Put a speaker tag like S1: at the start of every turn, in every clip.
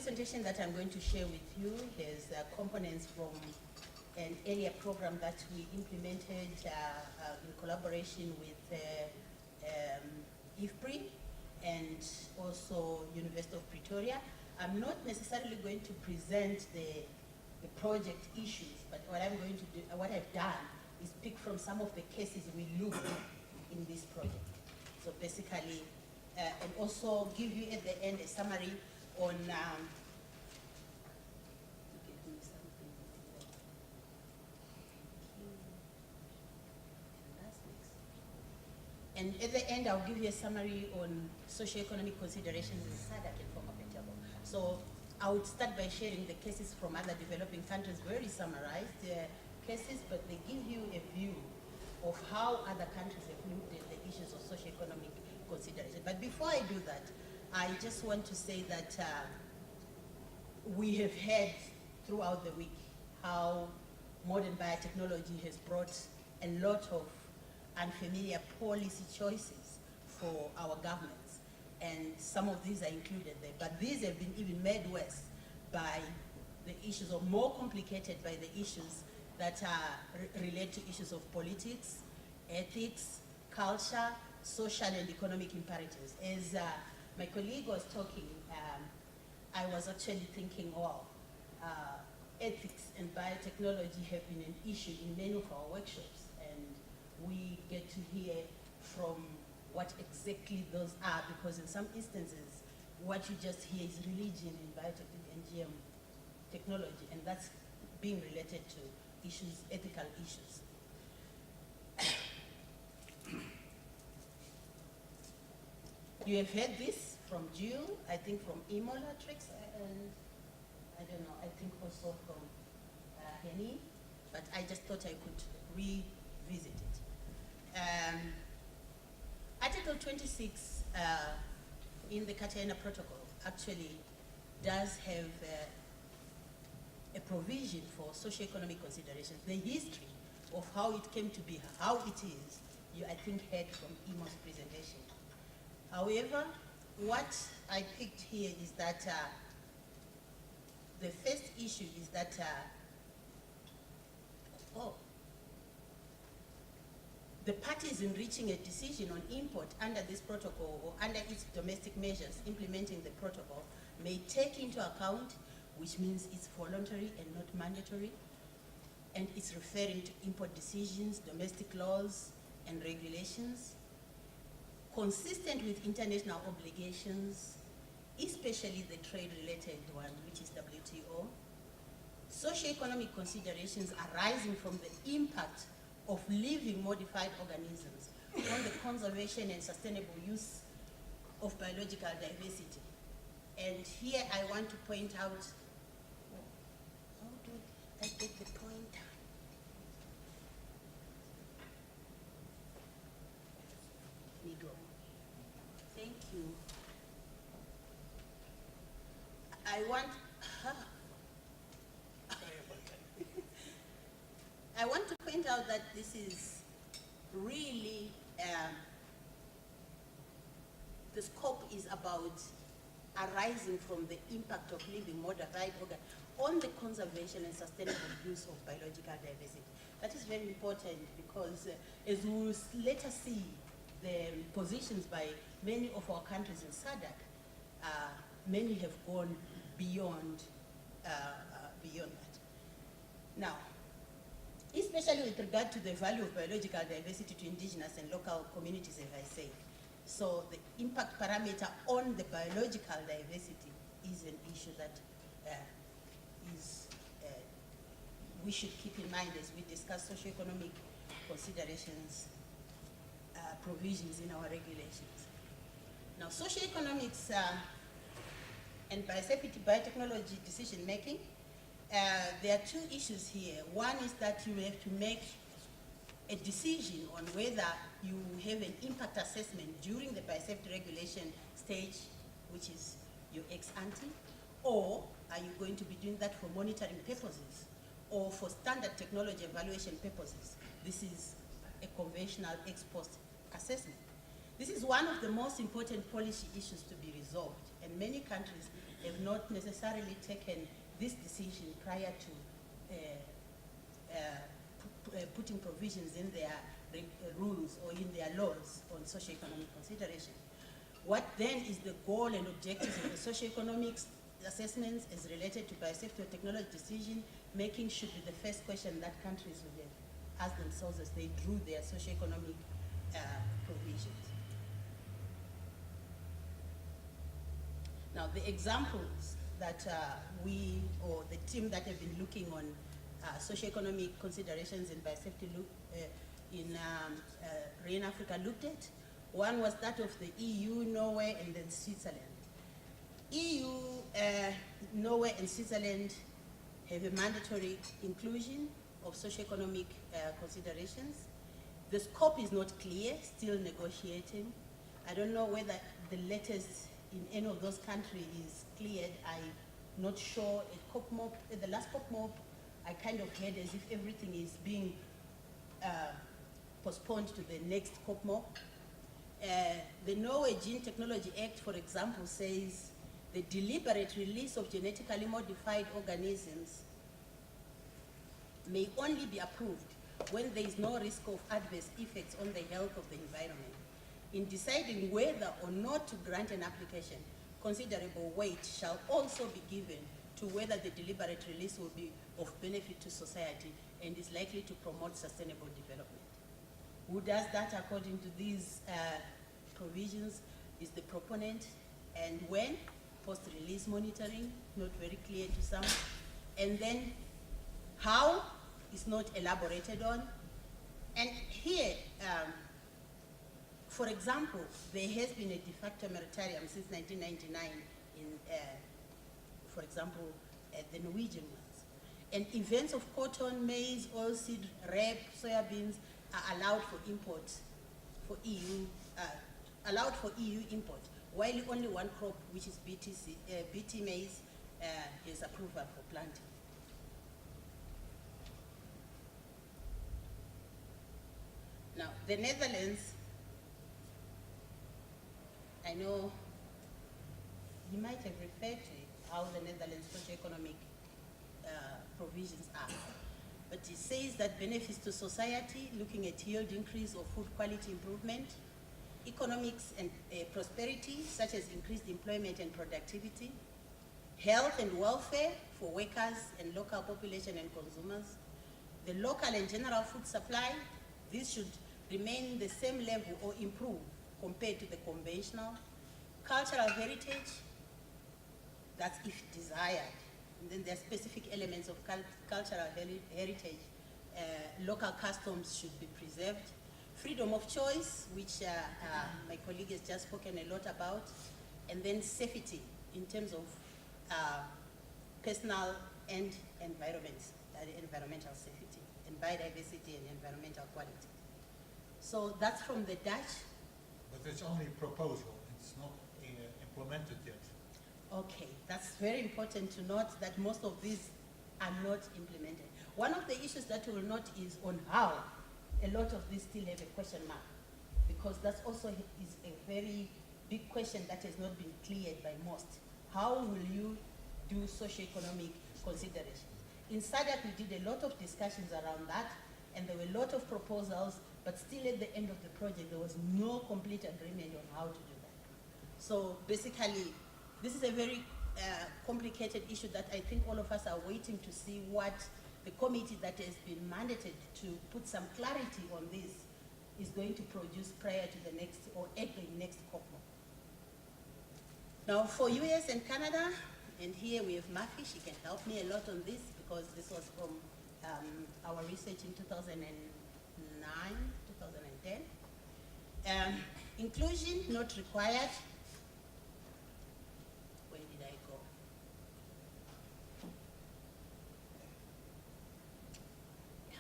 S1: presentation that I'm going to share with you has components from an earlier program that we implemented in collaboration with IFPRI and also University of Pretoria. I'm not necessarily going to present the project issues, but what I'm going to do, what I've done is pick from some of the cases we looked at in this project. So basically, and also give you at the end a summary on and at the end, I'll give you a summary on socioeconomic considerations in SADC and former Petabo. So I would start by sharing the cases from other developing countries, very summarized cases, but they give you a view of how other countries have looked at the issues of socioeconomic consideration. But before I do that, I just want to say that we have heard throughout the week how modern biotechnology has brought a lot of unfamiliar policy choices for our governments. And some of these are included there, but these have been even made worse by the issues, or more complicated by the issues that relate to issues of politics, ethics, culture, social and economic imperatives. As my colleague was talking, I was actually thinking, well, ethics and biotechnology have been an issue in many of our workshops, and we get to hear from what exactly those are, because in some instances, what you just hear is religion in biotech and GM technology, and that's being related to issues, ethical issues. You have heard this from Jill, I think from Emolatrix, and I don't know, I think also from Henny, but I just thought I could revisit it. Article 26 in the Cartagena Protocol actually does have a provision for socioeconomic considerations. The history of how it came to be, how it is, you I think heard from Emo's presentation. However, what I picked here is that the first issue is that the parties in reaching a decision on import under this protocol or under its domestic measures implementing the protocol may take into account, which means it's voluntary and not mandatory, and it's referring to import decisions, domestic laws and regulations, consistent with international obligations, especially the trade-related one, which is WTO, socioeconomic considerations arising from the impact of living modified organisms on the conservation and sustainable use of biological diversity. And here I want to point out, how do I get the point? Let me go. Thank you. I want to point out that this is really, the scope is about arising from the impact of living modified organisms on the conservation and sustainable use of biological diversity. That is very important because as we will later see the positions by many of our countries in SADC, many have gone beyond that. Now, especially with regard to the value of biological diversity to indigenous and local communities, as I say. So the impact parameter on the biological diversity is an issue that we should keep in mind as we discuss socioeconomic considerations, provisions in our regulations. Now, socioeconomics and biosafety, biotechnology decision making, there are two issues here. One is that you have to make a decision on whether you have an impact assessment during the biosafety regulation stage, which is your ex ante, or are you going to be doing that for monitoring purposes or for standard technology evaluation purposes? This is a conventional ex post assessment. This is one of the most important policy issues to be resolved, and many countries have not necessarily taken this decision prior to putting provisions in their rules or in their laws on socioeconomic consideration. What then is the goal and objectives of the socioeconomic assessments as related to biosafety or technology decision making should be the first question that countries would have asked themselves as they drew their socioeconomic provisions. Now, the examples that we, or the team that have been looking on socioeconomic considerations in biosafety in Rain Africa looked at, one was that of the EU, Norway, and then Switzerland. EU, Norway, and Switzerland have a mandatory inclusion of socioeconomic considerations. The scope is not clear, still negotiating. I don't know whether the latest in any of those countries is cleared. I'm not sure. At the last COP I kind of heard as if everything is being postponed to the next COP. The Norway Gene Technology Act, for example, says the deliberate release of genetically modified organisms may only be approved when there is no risk of adverse effects on the health of the environment. In deciding whether or not to grant an application, considerable weight shall also be given to whether the deliberate release will be of benefit to society and is likely to promote sustainable development. Who does that according to these provisions is the proponent, and when? Post-release monitoring, not very clear to some. And then how is not elaborated on. And here, for example, there has been a de facto moratorium since 1999 in, for example, the Norwegian ones. And events of cotton, maize, oilseed, rape, soybeans are allowed for import for EU, allowed for EU import, while only one crop, which is BT maize, is approval for planting. Now, the Netherlands, I know you might have referred to how the Netherlands socioeconomic provisions are, but it says that benefits to society, looking at yield increase or food quality improvement, economics and prosperity, such as increased employment and productivity, health and welfare for workers and local population and consumers, the local and general food supply, this should remain the same level or improve compared to the conventional. Cultural heritage, that's if desired. And then there are specific elements of cultural heritage. Local customs should be preserved. Freedom of choice, which my colleague has just spoken a lot about. And then safety in terms of personal and environmental safety, and biodiversity and environmental quality. So that's from the Dutch.
S2: But it's only a proposal, it's not implemented yet.
S1: Okay, that's very important to note that most of these are not implemented. One of the issues that we will note is on how a lot of these still have a question mark, because that's also is a very big question that has not been cleared by most. How will you do socioeconomic considerations? In SADC, we did a lot of discussions around that, and there were a lot of proposals, but still at the end of the project, there was no complete agreement on how to do that. So basically, this is a very complicated issue that I think all of us are waiting to see what the committee that has been mandated to put some clarity on this is going to produce prior to the next, or at the next COP. Now for US and Canada, and here we have Murphy, she can help me a lot on this because this was from our research in 2009, 2010. Inclusion not required. Where did I go? Yeah.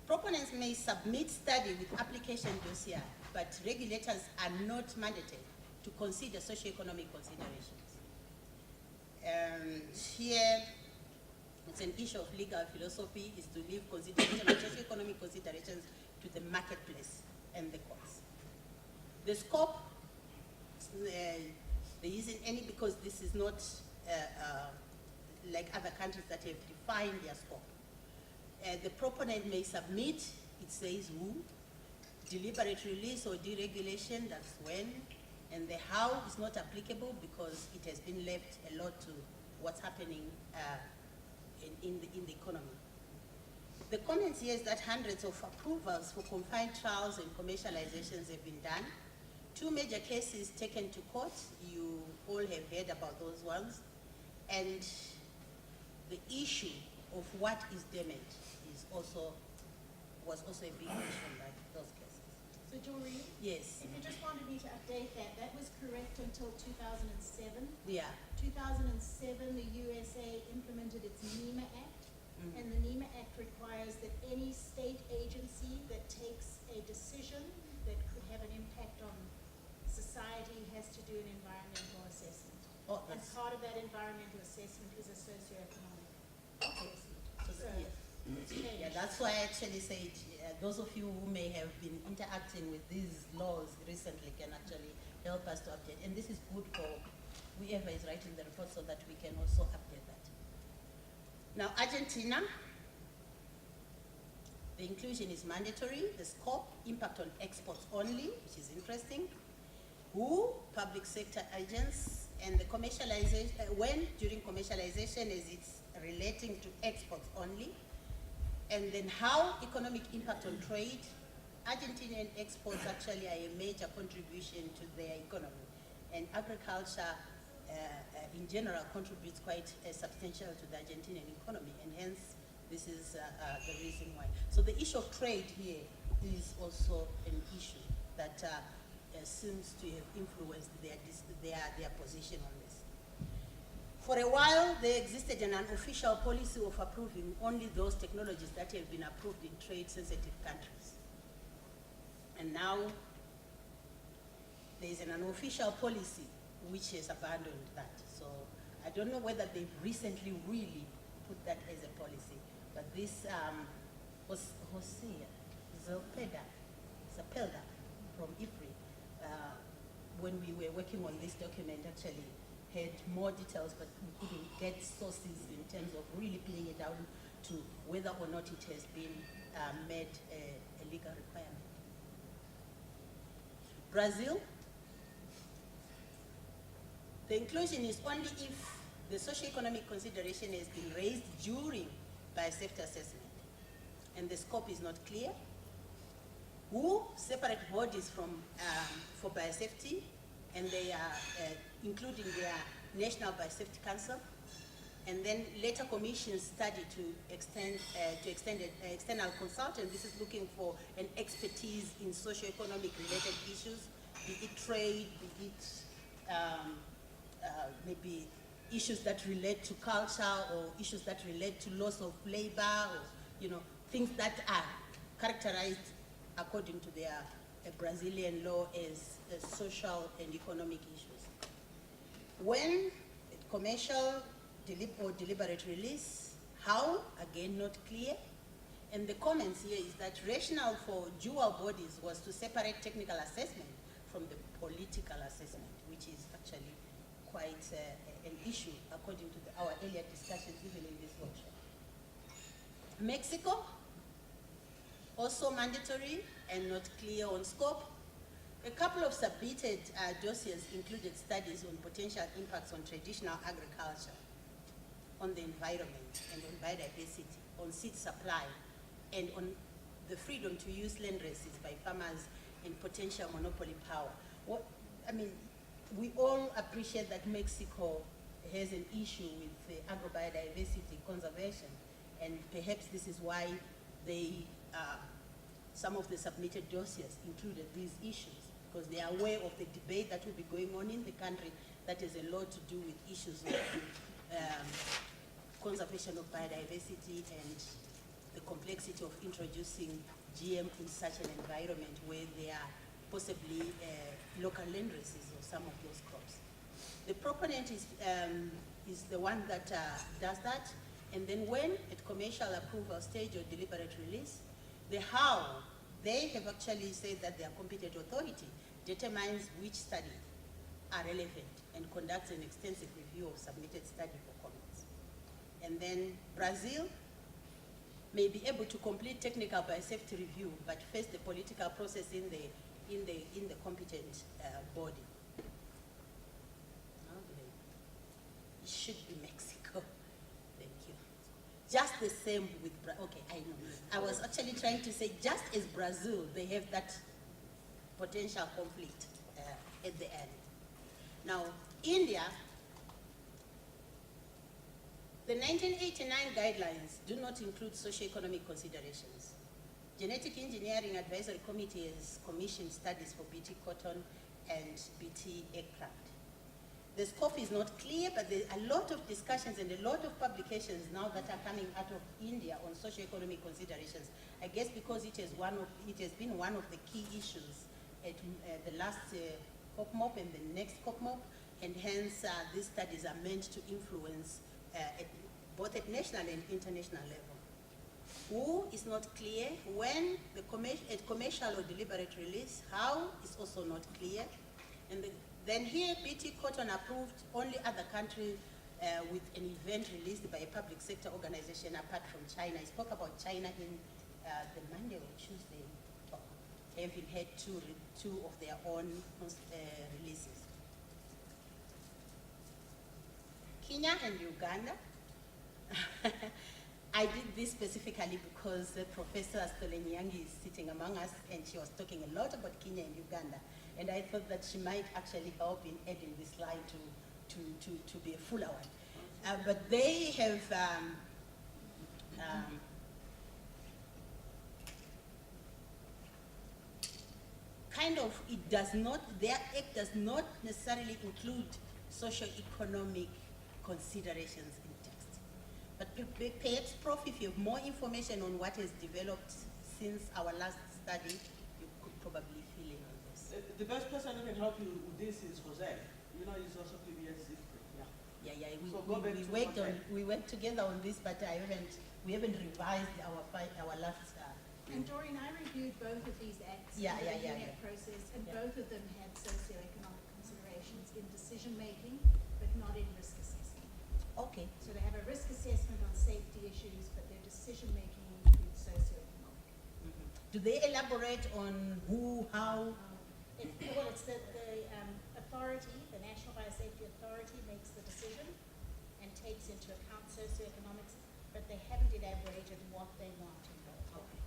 S1: Proponents may submit study with application dossier, but regulators are not mandated to consider socioeconomic considerations. Here, it's an issue of legal philosophy, is to leave consideration of socioeconomic considerations to the marketplace and the courts. The scope, there isn't any, because this this is not like other countries that have defined their scope. The proponent may submit, it says who, deliberate release or deregulation, that's when, and the how is not applicable because it has been left a lot to what's happening in the economy. The comments here is that hundreds of approvals for confined trials and commercializations have been done. 2 major cases taken to court, you all have heard about those ones, and the issue of what is damage was also a big issue in those cases.
S3: So Doreen,
S1: Yes.
S3: if you just wanted me to update that, that was correct until 2007.
S1: Yeah.
S3: 2007, the USA implemented its NEMA Act, and the NEMA Act requires that any state agency that takes a decision that could have an impact on society has to do an environmental assessment.
S1: Oh,
S3: And
S1: that's
S3: part of that environmental assessment is a socioeconomic assessment.
S1: so
S3: So
S1: yeah.
S3: it's changed.
S1: Yeah, that's why I actually said those of you who may have been interacting with these laws recently can actually help us to update. And this is good for whoever is writing the report so that we can also update that. Now, Argentina, the inclusion is mandatory. The scope, impact on exports only, which is interesting. Who, public sector agents, and the commercialization, when during commercialization as it's relating to exports only. And then how, economic impact on trade. Argentinian exports actually are a major contribution to their economy. And agriculture in general contributes quite substantial to the Argentinian economy, and hence this is the reason why. So the issue of trade here is also an issue that seems to have influenced their position on this. For a while, there existed an unofficial policy of approving only those technologies that have been approved in trade-sensitive countries. And now, there is an unofficial policy which has abandoned that. So I don't know whether they've recently really put that as a policy, but this Hosea Zapelda from IFRI, when we were working on this document, actually had more details, but we couldn't get sources in terms of really pinning it down to whether or not it has been made a legal requirement. Brazil, the inclusion is only if the socio-economic consideration has been raised during biosafety assessment, and the scope is not clear. Who, separate bodies from for biosafety, and they are including their National Biosafety Council, and then later commissions study to extend external consultant. This is looking for an expertise in socio-economic related issues, be it trade, be it maybe issues that relate to culture or issues that relate to loss of labor, or things that are characterized according to their Brazilian law as social and economic issues. When commercial or deliberate release, how, again not clear. And the comments here is that rationale for dual bodies was to separate technical assessment from the political assessment, which is actually quite an issue according to our earlier discussions even in this workshop. Mexico, also mandatory and not clear on scope. A couple of submitted dossiers included studies on potential impacts on traditional agriculture, on the environment and on biodiversity, on seed supply, and on the freedom to use land races by farmers and potential monopoly power. We all appreciate that Mexico has an issue with agro-biodiversity conservation, and perhaps this is why some of the submitted dossiers included these issues, because they are aware of the debate that will be going on in the country that has a lot to do with issues of conservation of biodiversity and the complexity of introducing GM in such an environment where there are possibly local land races of some of those crops. The proponent is the one that does that, and then when at commercial approval stage or deliberate release, the how, they have actually said that their competent authority determines which studies are relevant and conducts an extensive review of submitted study for comments. And then Brazil may be able to complete technical biosafety review, but face the political process in the competent body. Okay. It should be Mexico. Thank you. Just the same with okay, I know. I was actually trying to say, just as Brazil, they have that potential conflict at the end. Now, India, the 1989 guidelines do not include socioeconomic considerations. Genetic Engineering Advisory Committee has commissioned studies for BT cotton and BT aircraft. The scope is not clear, but there are a lot of discussions and a lot of publications now that are coming out of India on socioeconomic considerations. I guess because it has been one of the key issues at the last COPMOP and the next COPMOP, and hence these studies are meant to influence both at national and international level. Who is not clear, when at commercial or deliberate release, how is also not clear. And then here, BT Cotton approved only other countries with an event released by a public sector organization apart from China. I spoke about China in the Monday or Tuesday, having had two of their own releases. Kenya and Uganda. I did this specifically because Professor Stolenyangi is sitting among us, and she was talking a lot about Kenya and Uganda. And I thought that she might actually help in adding this slide to be a fuller one. But they have kind of, it does not, their act does not necessarily include socio-economic considerations in text. But perhaps, Prof, if you have more information on what has developed since our last study, you could probably fill in on this.
S4: The best person who can help you with this is Jose. You know, he's also PBS.
S1: Yeah.
S4: So
S1: We worked together on this, but we haven't revised our last.
S3: And Doreen, I reviewed both of these acts in the UNEP process, and both of them had socioeconomic considerations in decision making, but not in risk assessment.
S1: Okay.
S3: So they have a risk assessment on safety issues, but their decision making includes socioeconomic.
S1: Mm-hmm. Do they elaborate on who, how?
S3: It's the authority, the National Biosafety Authority makes the decision and takes into account socioeconomics, but they haven't elaborated what they want involved.
S1: Okay.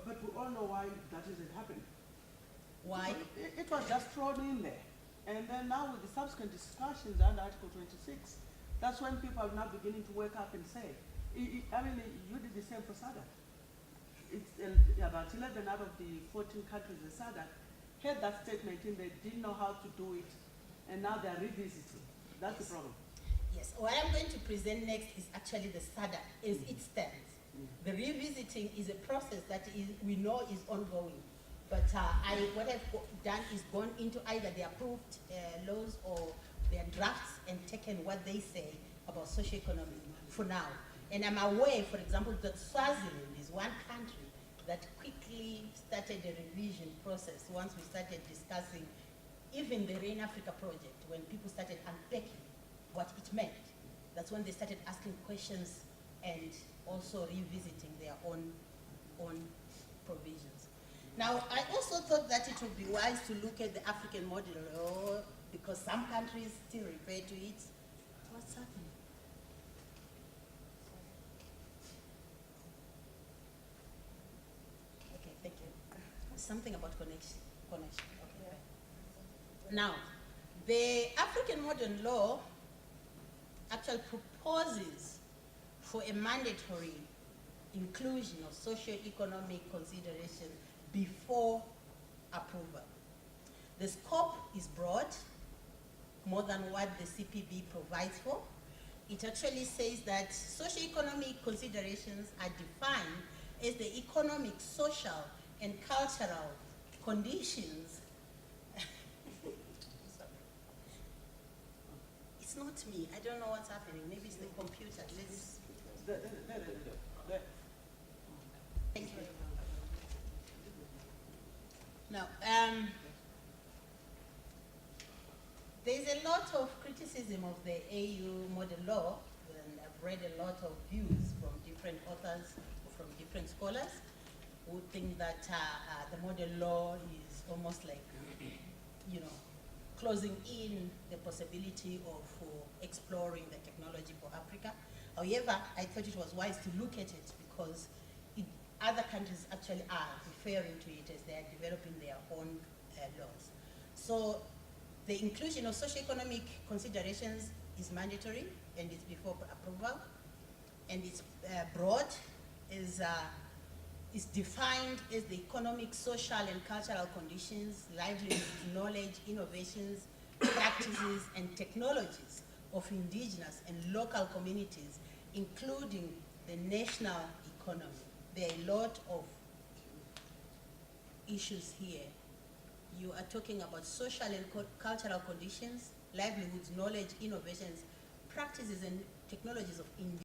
S4: But we all know why that isn't happening.
S1: Why?
S4: It was just thrown in there. And then now with the subsequent discussions under Article 26, that's when people are now beginning to wake up and say, you did the same for SADC. It's about 11 out of the 14 countries in SADC had that statement in there, didn't know how to do it, and now they're revisiting. That's the problem.
S1: Yes, what I'm going to present next is actually the SADC as it stands. The revisiting is a process that we know is ongoing. But what I've done is gone into either the approved laws or their drafts and taken what they say about socioeconomy for now. And I'm aware, for example, that Swaziland is one country that quickly started a revision process once we started discussing even the Rain Africa project, when people started unpacking what it meant. That's when they started asking questions and also revisiting their own provisions. Now, I also thought that it would be wise to look at the African model, because some countries still refer to it. What's happening? Okay, thank you. Something about connection. Okay. Now, the African modern law actually proposes for a mandatory inclusion of socio-economic consideration before approval. The scope is broad, more than what the CPB provides for. It actually says that socio-economic considerations are defined as the economic, social, and cultural conditions. It's not me. I don't know what's happening. Maybe it's the computer. Let's.
S4: There.
S1: Thank you. Now, there's a lot lot of criticism of the AU model law, and I've read a lot of views from different authors, from different scholars, who think that the model law is almost like, you know, closing in the possibility of exploring the technology for Africa. However, I thought it was wise to look at it because other countries actually are referring to it as they are developing their own laws. So the inclusion of socioeconomic considerations is mandatory and it's before approval, and it's broad, is defined as the economic, social, and cultural conditions, livelihoods, knowledge, innovations, practices, and technologies of indigenous and local communities, including the national economy. There are a lot of issues here. You are talking about social and cultural conditions, livelihoods, knowledge, innovations, practices, and technologies of indigenous